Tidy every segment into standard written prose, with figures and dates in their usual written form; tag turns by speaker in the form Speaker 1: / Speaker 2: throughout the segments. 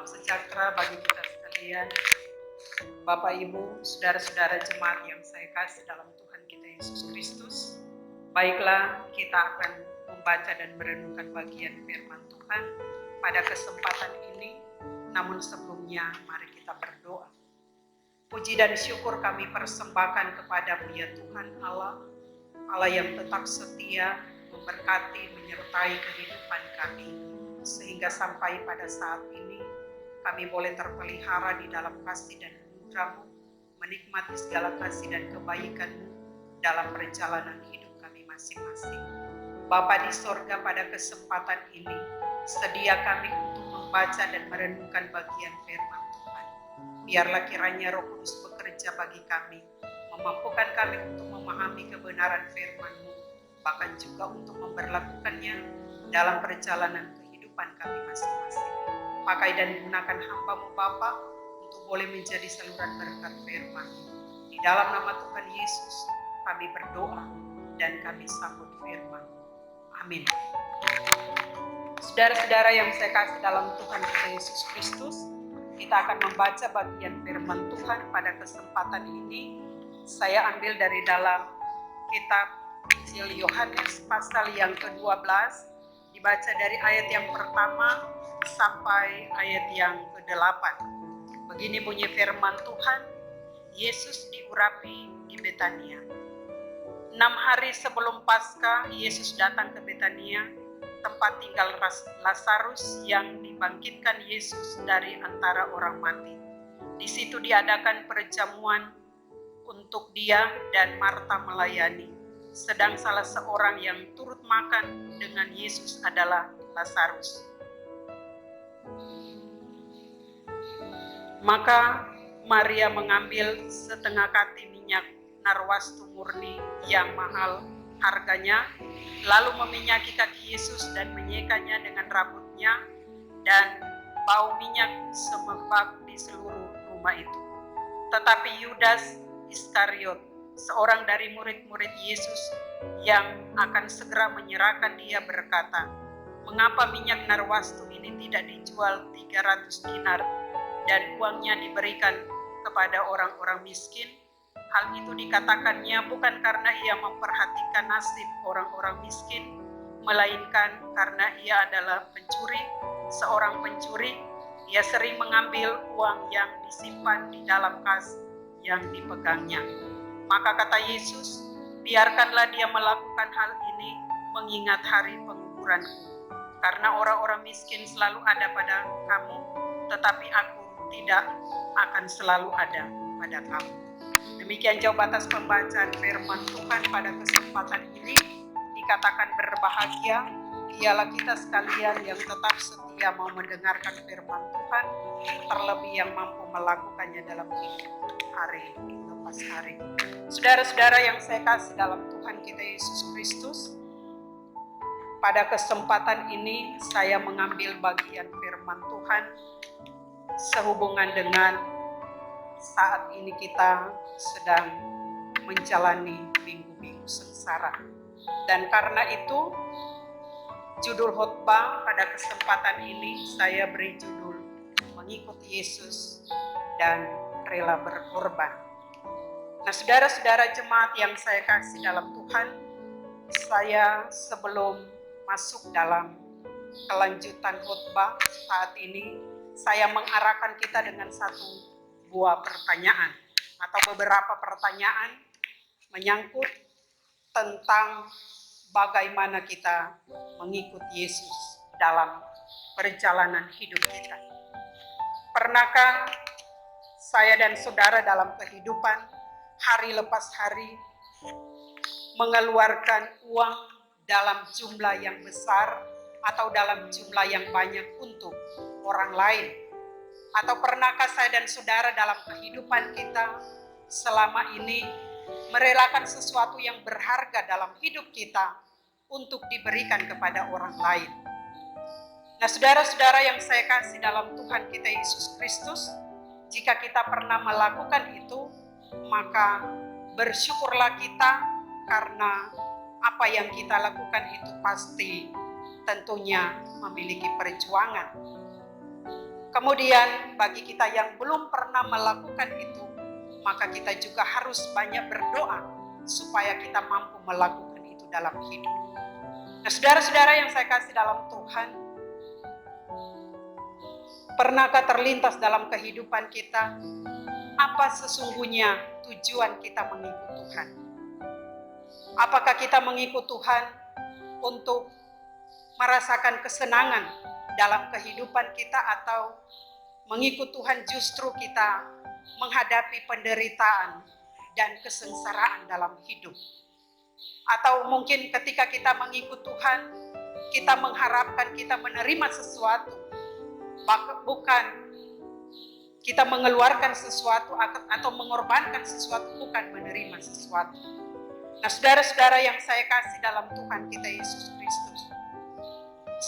Speaker 1: Salam sejahtera bagi kita sekalian, Bapak Ibu, saudara-saudara jemaat yang saya kasih dalam Tuhan kita Yesus Kristus. Baiklah, kita akan membaca dan merenungkan bagian firman Tuhan pada kesempatan ini. Namun sebelumnya, mari kita berdoa. Puji dan syukur kami persembahkan kepada-Mu ya Tuhan Allah, Allah yang tetap setia, memberkati, menyertai kehidupan kami, sehingga sampai pada saat ini kami boleh terpelihara di dalam kasih dan anugerah-Mu, menikmati segala kasih dan kebaikan-Mu dalam perjalanan hidup kami masing-masing. Bapa di sorga, pada kesempatan ini sedia kami untuk membaca dan merenungkan bagian firman Tuhan. Biarlah kiranya Roh Kudus bekerja bagi kami, memampukan kami untuk memahami kebenaran firman-Mu, bahkan juga untuk memberlakukannya dalam perjalanan kehidupan kami masing-masing. Pakai dan gunakan hamba-Mu Bapa untuk boleh menjadi saluran berkat firman-Mu. Di dalam nama Tuhan Yesus kami berdoa dan kami sambut firman. Amin. Saudara-saudara yang saya kasih dalam Tuhan kita Yesus Kristus, kita akan membaca bagian firman Tuhan pada kesempatan ini. Saya ambil dari dalam kitab Injil Yohanes pasal yang ke-12, dibaca dari ayat yang pertama sampai ayat yang ke-8. Begini bunyi firman Tuhan. Yesus diurapi di Betania. 6 hari sebelum Paskah, Yesus datang ke Betania, tempat tinggal Lazarus yang dibangkitkan Yesus dari antara orang mati. Di situ diadakan perjamuan untuk dia dan Marta melayani. Sedang salah seorang yang turut makan dengan Yesus adalah Lazarus. Maka Maria mengambil setengah kati minyak narwastu murni yang mahal harganya, lalu meminyaki kaki Yesus dan menyekanya dengan rambutnya, dan bau minyak semerbak di seluruh rumah itu. Tetapi Yudas Iskariot, seorang dari murid-murid Yesus yang akan segera menyerahkan dia, berkata, "Mengapa minyak narwastu ini tidak dijual 300 dinar dan uangnya diberikan kepada orang-orang miskin?" Hal itu dikatakannya bukan karena ia memperhatikan nasib orang-orang miskin, melainkan karena ia adalah pencuri, seorang pencuri. Ia sering mengambil uang yang disimpan di dalam kas yang dipegangnya. Maka kata Yesus, "Biarkanlah dia melakukan hal ini mengingat hari penguburanku. Karena orang-orang miskin selalu ada pada kamu, tetapi aku tidak akan selalu ada pada kamu." Demikian jauh batas pembacaan firman Tuhan pada kesempatan ini. Dikatakan berbahagia ialah kita sekalian yang tetap setia mau mendengarkan firman Tuhan, terlebih yang mampu melakukannya dalam hidup hari lepas hari. Saudara-saudara yang saya kasih dalam Tuhan kita Yesus Kristus, pada kesempatan ini saya mengambil bagian firman Tuhan sehubungan dengan saat ini kita sedang menjalani minggu-minggu sengsara. Dan karena itu judul khotbah pada kesempatan ini saya beri judul "Mengikuti Yesus dan Rela Berkorban". Nah, saudara-saudara jemaat yang saya kasih dalam Tuhan, saya sebelum masuk dalam kelanjutan khotbah saat ini, saya mengarahkan kita dengan satu buah pertanyaan atau beberapa pertanyaan menyangkut tentang bagaimana kita mengikuti Yesus dalam perjalanan hidup kita. Pernahkah saya dan saudara dalam kehidupan hari lepas hari mengeluarkan uang dalam jumlah yang besar atau dalam jumlah yang banyak untuk orang lain? Atau pernahkah saya dan saudara dalam kehidupan kita selama ini merelakan sesuatu yang berharga dalam hidup kita untuk diberikan kepada orang lain? Nah, saudara-saudara yang saya kasih dalam Tuhan kita Yesus Kristus, jika kita pernah melakukan itu, maka bersyukurlah kita, karena apa yang kita lakukan itu pasti tentunya memiliki perjuangan. Kemudian bagi kita yang belum pernah melakukan itu, maka kita juga harus banyak berdoa supaya kita mampu melakukan itu dalam hidup. Nah, saudara-saudara yang saya kasih dalam Tuhan, pernahkah terlintas dalam kehidupan kita apa sesungguhnya tujuan kita mengikut Tuhan? Apakah kita mengikut Tuhan untuk merasakan kesenangan dalam kehidupan kita, atau mengikut Tuhan justru kita menghadapi penderitaan dan kesengsaraan dalam hidup? Atau mungkin ketika kita mengikut Tuhan, kita mengharapkan kita menerima sesuatu, bukan kita mengeluarkan sesuatu atau mengorbankan sesuatu, bukan menerima sesuatu. Nah, saudara-saudara yang saya kasih dalam Tuhan kita Yesus Kristus,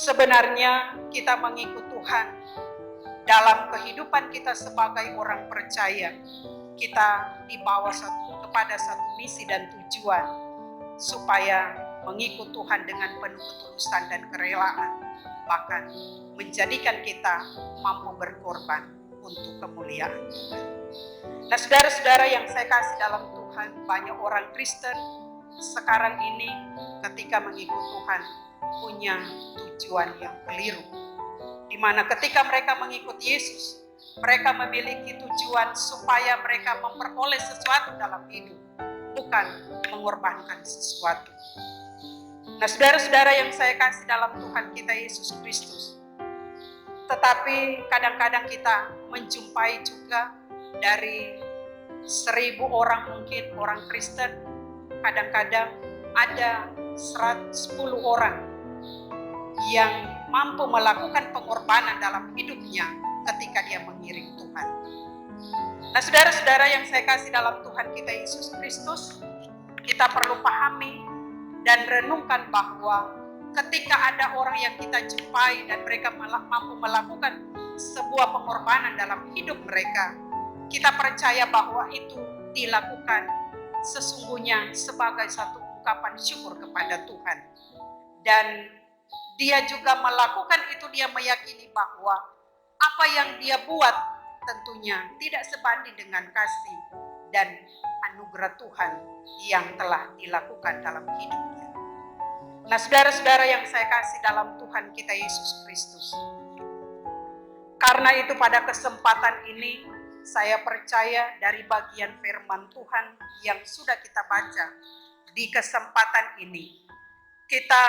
Speaker 1: sebenarnya kita mengikut Tuhan dalam kehidupan kita sebagai orang percaya. Kita dibawa kepada satu misi dan tujuan, supaya mengikut Tuhan dengan penuh ketulusan dan kerelaan, bahkan menjadikan kita mampu berkorban untuk kemuliaan Tuhan. Nah, saudara-saudara yang saya kasih dalam Tuhan, banyak orang Kristen sekarang ini ketika mengikut Tuhan punya tujuan yang keliru, di mana ketika mereka mengikut Yesus, mereka memiliki tujuan supaya mereka memperoleh sesuatu dalam hidup, bukan mengorbankan sesuatu. Nah, saudara-saudara yang saya kasih dalam Tuhan kita Yesus Kristus, tetapi kadang-kadang kita menjumpai juga dari 1000 orang, mungkin orang Kristen, kadang-kadang ada 110 orang yang mampu melakukan pengorbanan dalam hidupnya ketika dia mengiring Tuhan. Nah, saudara-saudara yang saya kasih dalam Tuhan kita Yesus Kristus, kita perlu pahami dan renungkan bahwa ketika ada orang yang kita jumpai dan mereka mampu melakukan sebuah pengorbanan dalam hidup mereka, kita percaya bahwa itu dilakukan sesungguhnya sebagai satu ungkapan syukur kepada Tuhan. Dan dia juga melakukan itu, dia meyakini bahwa apa yang dia buat tentunya tidak sebanding dengan kasih dan anugerah Tuhan yang telah dilakukan dalam hidupnya. Nah, saudara-saudara yang saya kasih dalam Tuhan kita Yesus Kristus, karena itu pada kesempatan ini saya percaya dari bagian firman Tuhan yang sudah kita baca di kesempatan ini, kita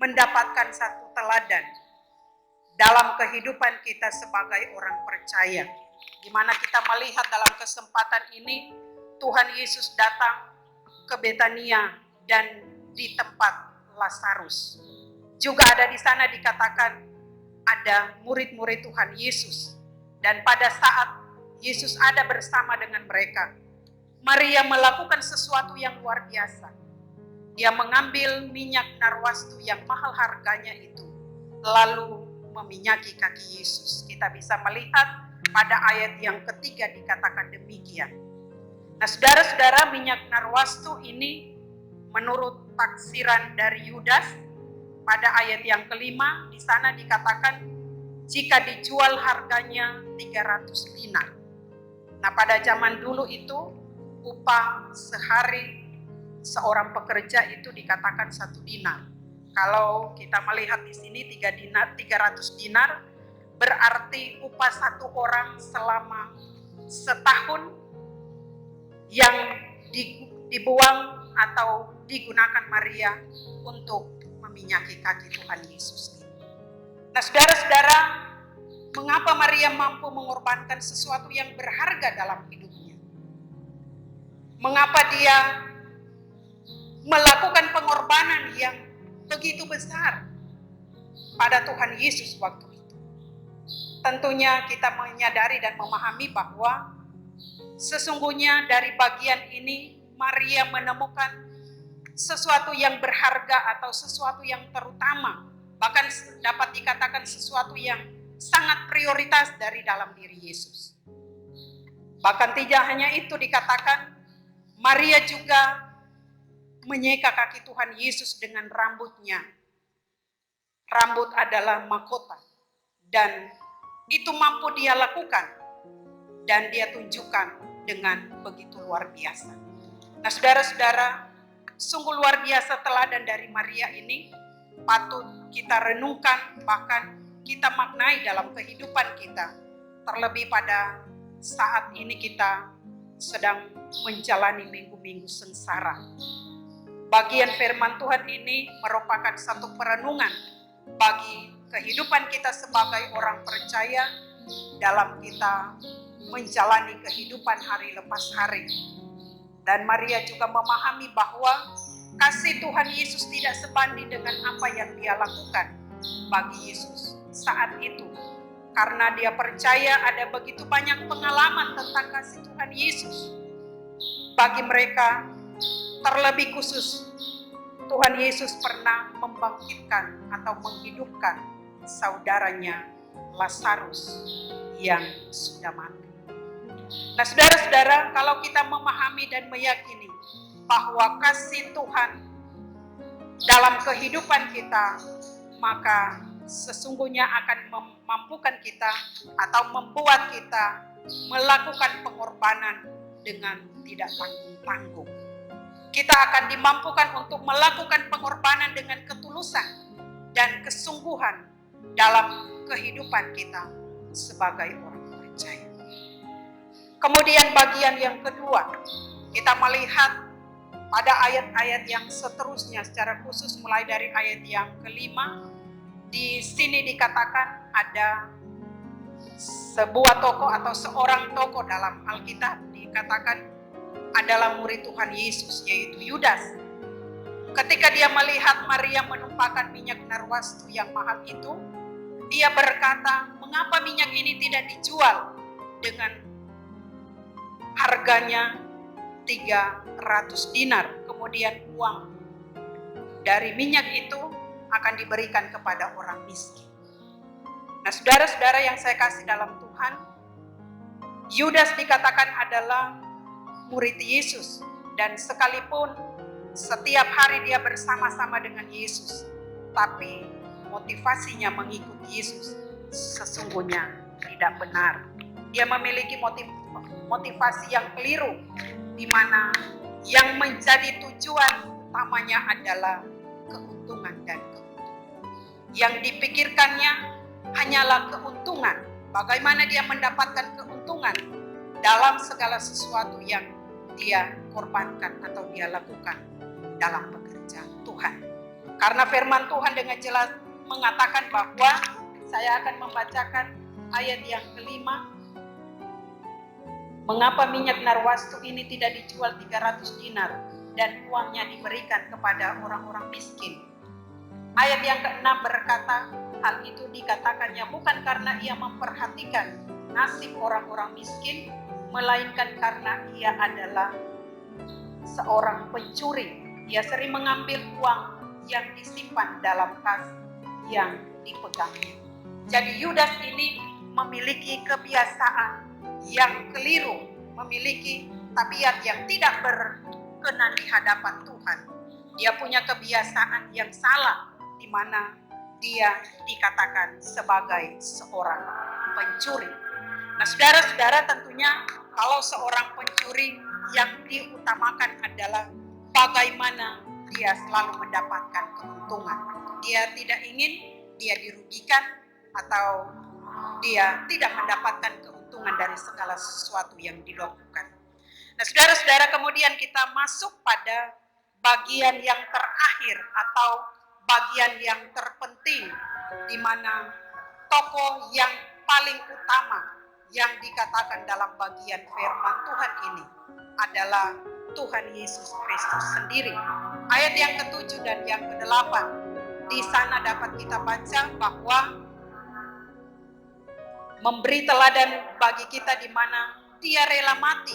Speaker 1: mendapatkan satu teladan dalam kehidupan kita sebagai orang percaya, di mana kita melihat dalam kesempatan ini Tuhan Yesus datang ke Betania dan di tempat Lazarus. Juga ada di sana dikatakan ada murid-murid Tuhan Yesus, dan pada saat Yesus ada bersama dengan mereka, Maria melakukan sesuatu yang luar biasa. Dia mengambil minyak narwastu yang mahal harganya itu, lalu meminyaki kaki Yesus. Kita bisa melihat pada ayat yang ketiga dikatakan demikian. Nah, saudara-saudara, minyak narwastu ini menurut taksiran dari Yudas pada ayat yang kelima, di sana dikatakan jika dijual harganya 300 dinar. Nah, pada zaman dulu itu upah sehari seorang pekerja itu dikatakan 1 dinar. Kalau kita melihat di sini 300 dinar berarti upah satu orang selama setahun yang dibuang atau digunakan Maria untuk meminyaki kaki Tuhan Yesus. Nah, saudara-saudara, mengapa Maria mampu mengorbankan sesuatu yang berharga dalam hidupnya? Mengapa dia melakukan pengorbanan yang begitu besar pada Tuhan Yesus waktu itu? Tentunya kita menyadari dan memahami bahwa sesungguhnya dari bagian ini Maria menemukan sesuatu yang berharga atau sesuatu yang terutama, bahkan dapat dikatakan sesuatu yang sangat prioritas dari dalam diri Yesus. Bahkan tidak hanya itu, dikatakan Maria juga menyeka kaki Tuhan Yesus dengan rambutnya. Rambut adalah mahkota, dan itu mampu dia lakukan dan dia tunjukkan dengan begitu luar biasa. Nah, saudara-saudara, sungguh luar biasa teladan dari Maria ini patut kita renungkan, bahkan kita maknai dalam kehidupan kita. Terlebih pada saat ini kita sedang menjalani minggu-minggu sengsara. Bagian firman Tuhan ini merupakan satu perenungan bagi kehidupan kita sebagai orang percaya dalam kita menjalani kehidupan hari lepas hari. Dan Maria juga memahami bahwa kasih Tuhan Yesus tidak sebanding dengan apa yang dia lakukan bagi Yesus saat itu. Karena dia percaya ada begitu banyak pengalaman tentang kasih Tuhan Yesus. Bagi mereka, terlebih khusus, Tuhan Yesus pernah membangkitkan atau menghidupkan saudaranya Lazarus yang sudah mati. Nah, saudara-saudara, kalau kita memahami dan meyakini bahwa kasih Tuhan dalam kehidupan kita, maka sesungguhnya akan memampukan kita atau membuat kita melakukan pengorbanan dengan tidak tanggung-tanggung. Kita akan dimampukan untuk melakukan pengorbanan dengan ketulusan dan kesungguhan dalam kehidupan kita sebagai orang percaya. Kemudian bagian yang kedua, kita melihat pada ayat-ayat yang seterusnya, secara khusus mulai dari ayat yang ke-5, di sini dikatakan ada sebuah tokoh atau seorang tokoh dalam Alkitab dikatakan adalah murid Tuhan Yesus, yaitu Yudas. Ketika dia melihat Maria menumpahkan minyak narwastu yang mahal itu, dia berkata, mengapa minyak ini tidak dijual dengan harganya 300 dinar, kemudian uang dari minyak itu akan diberikan kepada orang miskin. Nah, saudara-saudara yang saya kasih dalam Tuhan, Yudas dikatakan adalah murid Yesus, dan sekalipun setiap hari dia bersama-sama dengan Yesus, tapi motivasinya mengikuti Yesus sesungguhnya tidak benar. Dia memiliki motivasi yang keliru, di mana yang menjadi tujuan utamanya adalah keuntungan dan keuntungan. Yang dipikirkannya hanyalah keuntungan. Bagaimana dia mendapatkan keuntungan dalam segala sesuatu yang dia korbankan atau dia lakukan dalam pekerjaan Tuhan. Karena firman Tuhan dengan jelas mengatakan bahwa, saya akan membacakan ayat yang ke-5. Mengapa minyak narwastu ini tidak dijual 300 dinar dan uangnya diberikan kepada orang-orang miskin? Ayat yang ke-6 berkata, hal itu dikatakannya bukan karena ia memperhatikan nasib orang-orang miskin, melainkan karena ia adalah seorang pencuri. Dia sering mengambil uang yang disimpan dalam kas yang dipegangnya. Jadi Yudas ini memiliki kebiasaan yang keliru, memiliki tabiat yang tidak berkenan di hadapan Tuhan. Dia punya kebiasaan yang salah, di mana dia dikatakan sebagai seorang pencuri. Nah, saudara-saudara, tentunya kalau seorang pencuri yang diutamakan adalah bagaimana dia selalu mendapatkan keuntungan. Dia tidak ingin dia dirugikan atau dia tidak mendapatkan keuntungan dari segala sesuatu yang dilakukan. Nah, saudara-saudara, kemudian kita masuk pada bagian yang terakhir atau bagian yang terpenting, di mana tokoh yang paling utama yang dikatakan dalam bagian firman Tuhan ini adalah Tuhan Yesus Kristus sendiri. Ayat yang ke-7 dan yang ke-8, di sana dapat kita baca bahwa memberi teladan bagi kita di mana dia rela mati,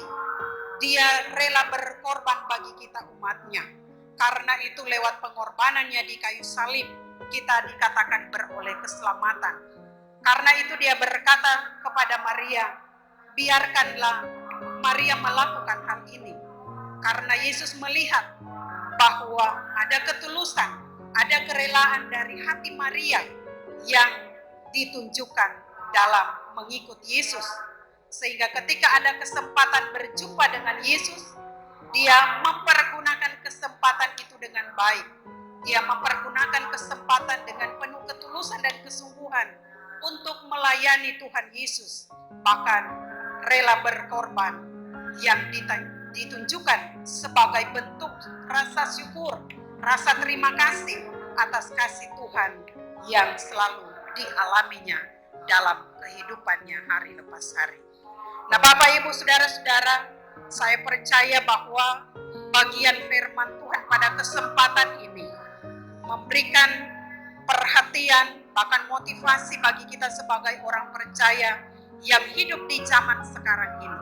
Speaker 1: dia rela berkorban bagi kita umatnya. Karena itu lewat pengorbanannya di kayu salib kita dikatakan beroleh keselamatan. Karena itu dia berkata kepada Maria, biarkanlah Maria melakukan hal ini. Karena Yesus melihat bahwa ada ketulusan, ada kerelaan dari hati Maria yang ditunjukkan dalam mengikut Yesus. Sehingga ketika ada kesempatan berjumpa dengan Yesus, dia mempergunakan kesempatan itu dengan baik. Dia mempergunakan kesempatan dengan penuh ketulusan dan kesungguhan untuk melayani Tuhan Yesus. Bahkan rela berkorban yang ditunjukkan sebagai bentuk rasa syukur, rasa terima kasih atas kasih Tuhan yang selalu dialaminya dalam kehidupannya hari lepas hari. Nah, Bapak, Ibu, Saudara-saudara, saya percaya bahwa bagian firman Tuhan pada kesempatan ini memberikan perhatian, bahkan motivasi bagi kita sebagai orang percaya yang hidup di zaman sekarang ini.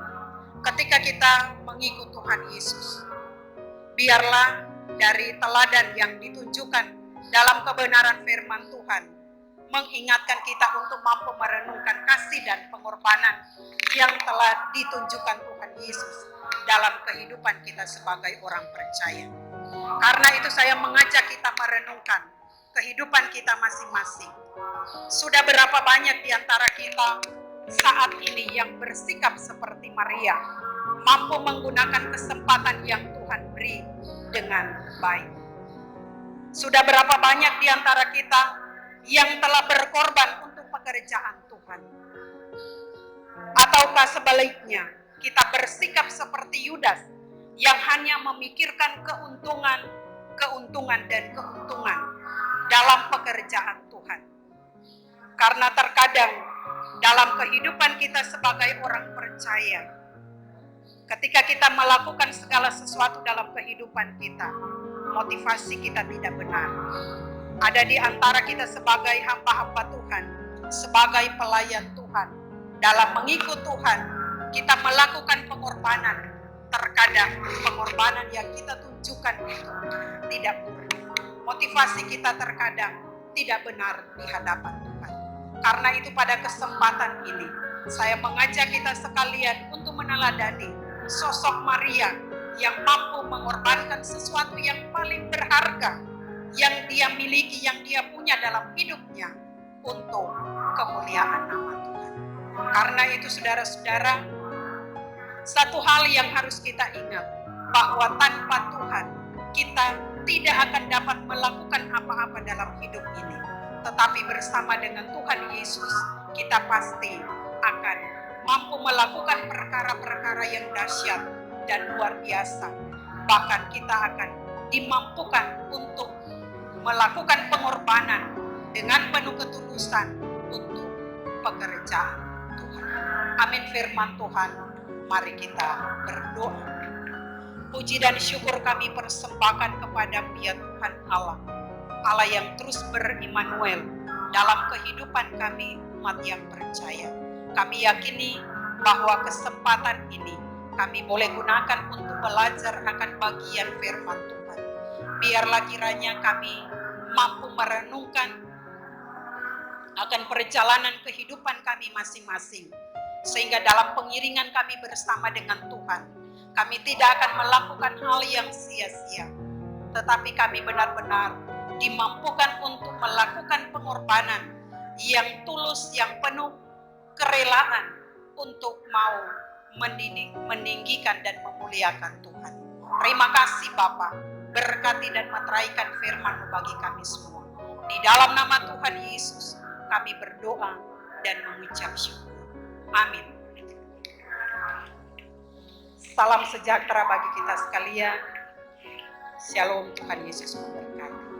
Speaker 1: Ketika kita mengikut Tuhan Yesus, biarlah dari teladan yang ditunjukkan dalam kebenaran firman Tuhan mengingatkan kita untuk mampu merenungkan kasih dan pengorbanan yang telah ditunjukkan Tuhan Yesus dalam kehidupan kita sebagai orang percaya. Karena itu saya mengajak kita merenungkan kehidupan kita masing-masing. Sudah berapa banyak di antara kita saat ini yang bersikap seperti Maria, mampu menggunakan kesempatan yang Tuhan beri dengan baik. Sudah berapa banyak di antara kita yang telah berkorban untuk pekerjaan Tuhan. Ataukah sebaliknya, kita bersikap seperti Yudas yang hanya memikirkan keuntungan dalam pekerjaan Tuhan. Karena terkadang dalam kehidupan kita sebagai orang percaya, ketika kita melakukan segala sesuatu dalam kehidupan kita, motivasi kita tidak benar. Ada di antara kita sebagai hamba-hamba Tuhan, sebagai pelayan Tuhan, dalam mengikut Tuhan, kita melakukan pengorbanan. Terkadang pengorbanan yang kita tunjukkan itu tidak murni. Motivasi kita terkadang tidak benar di hadapan Tuhan. Karena itu pada kesempatan ini, saya mengajak kita sekalian untuk meneladani sosok Maria yang mampu mengorbankan sesuatu yang paling berharga yang dia miliki, yang dia punya dalam hidupnya untuk kemuliaan nama Tuhan. Karena itu saudara-saudara, satu hal yang harus kita ingat, bahwa tanpa Tuhan kita tidak akan dapat melakukan apa-apa dalam hidup ini. Tetapi bersama dengan Tuhan Yesus, kita pasti akan mampu melakukan perkara-perkara yang dahsyat dan luar biasa. Bahkan kita akan dimampukan untuk melakukan pengorbanan dengan penuh ketulusan untuk pekerjaan Tuhan. Amin firman Tuhan. Mari kita berdoa. Puji dan syukur kami persembahkan kepada-Mu ya Tuhan Allah, Allah yang terus ber-Immanuel dalam kehidupan kami umat yang percaya. Kami yakini bahwa kesempatan ini kami boleh gunakan untuk belajar akan bagian firman Tuhan. Biarlah kiranya kami mampu merenungkan akan perjalanan kehidupan kami masing-masing. Sehingga dalam pengiringan kami bersama dengan Tuhan, kami tidak akan melakukan hal yang sia-sia. Tetapi kami benar-benar dimampukan untuk melakukan pengorbanan yang tulus, yang penuh kerelaan untuk mau meninggikan dan memuliakan Tuhan. Terima kasih Bapa, berkati dan meteraikan firman-Mu bagi kami semua. Di dalam nama Tuhan Yesus kami berdoa dan mengucap syukur. Amin. Salam sejahtera bagi kita sekalian. Shalom, Tuhan Yesus memberkati.